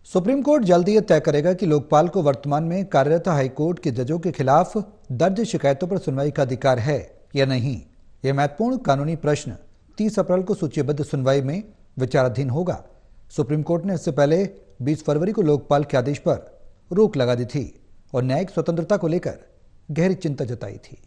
Supreme court जल्दी ये तय करेगा कि लोकपाल को वर्तमान में कार्यरत हाईकोर्ट के जजों के खिलाफ दर्ज शिकायतों पर सुनवाई का अधिकार है या नहीं। यह महत्वपूर्ण कानूनी प्रश्न 30 अप्रैल को सूचीबद्ध सुनवाई में विचाराधीन होगा। सुप्रीम कोर्ट ने इससे पहले 20 फरवरी को लोकपाल के आदेश पर रोक लगा दी थी और न्यायिक स्वतंत्रता को लेकर गहरी चिंता जताई थी।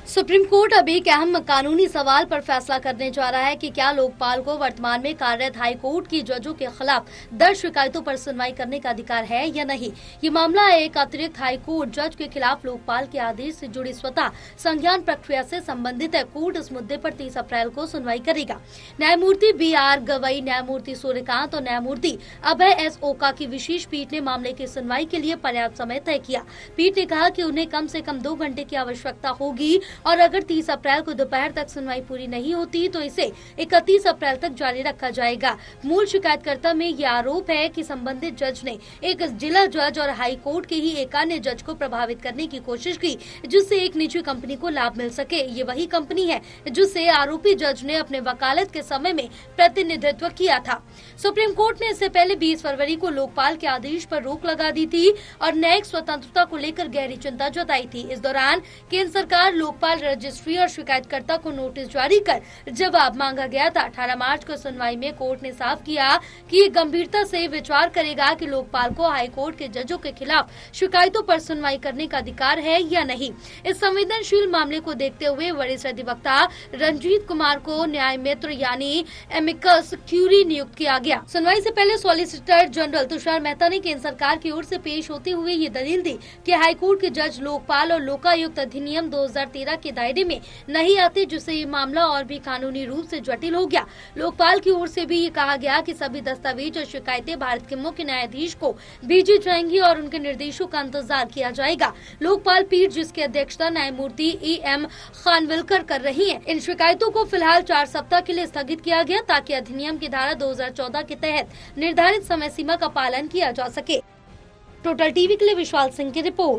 सुप्रीम कोर्ट अब एक अहम कानूनी सवाल पर फैसला करने जा रहा है कि क्या लोकपाल को वर्तमान में कार्यरत हाई कोर्ट की जजों के खिलाफ दर्ज शिकायतों पर सुनवाई करने का अधिकार है या नहीं। ये मामला एक अतिरिक्त हाई कोर्ट जज के खिलाफ लोकपाल के आदेश से जुड़ी स्वतः संज्ञान प्रक्रिया से संबंधित है। कोर्ट इस मुद्दे पर 30 अप्रैल को सुनवाई करेगा। न्यायमूर्ति BR गवई, न्यायमूर्ति सूर्यकांत और न्यायमूर्ति अभय S ओका की विशेष पीठ ने मामले की सुनवाई के लिए पर्याप्त समय तय किया। पीठ ने कहा कि उन्हें कम से कम 2 घंटे की आवश्यकता होगी और अगर 30 अप्रैल को दोपहर तक सुनवाई पूरी नहीं होती तो इसे 31 अप्रैल तक जारी रखा जाएगा। मूल शिकायतकर्ता में ये आरोप है कि संबंधित जज ने एक जिला जज और हाई कोर्ट के ही एक अन्य जज को प्रभावित करने की कोशिश की, जिससे एक निजी कंपनी को लाभ मिल सके। ये वही कंपनी है जिससे आरोपी जज ने अपने वकालत के समय में प्रतिनिधित्व किया था। सुप्रीम कोर्ट ने इससे पहले 20 फरवरी को लोकपाल के आदेश पर रोक लगा दी थी और न्यायिक स्वतंत्रता को लेकर गहरी चिंता जताई थी। इस दौरान केंद्र सरकार लोकपाल रजिस्ट्री और शिकायतकर्ता को नोटिस जारी कर जवाब मांगा गया था। 18 मार्च को सुनवाई में कोर्ट ने साफ किया कि ये गंभीरता से विचार करेगा कि लोकपाल को हाई कोर्ट के जजों के खिलाफ शिकायतों पर सुनवाई करने का अधिकार है या नहीं। इस संवेदनशील मामले को देखते हुए वरिष्ठ अधिवक्ता रंजीत कुमार को न्याय मित्र यानी एमिकस क्यूरी नियुक्त किया गया। सुनवाई से पहले सॉलिसिटर जनरल तुषार मेहता ने केंद्र सरकार की ओर से पेश होते हुए ये दलील दी कि हाईकोर्ट के जज लोकपाल और लोकायुक्त अधिनियम 2013 के दायरे में नहीं आते, जिससे ये मामला और भी कानूनी रूप से जटिल हो गया। लोकपाल की ओर से भी ये कहा गया कि सभी दस्तावेज और शिकायतें भारत के मुख्य न्यायाधीश को भेजी जाएंगी और उनके निर्देशों का इंतजार किया जाएगा। लोकपाल पीठ, जिसकी अध्यक्षता न्यायमूर्ति EM खानविलकर कर रही है, इन शिकायतों को फिलहाल 4 सप्ताह के लिए स्थगित किया गया ताकि अधिनियम की धारा 2014 के तहत निर्धारित समय सीमा का पालन किया जा सके। टोटल टीवी के लिए विशाल सिंह की रिपोर्ट।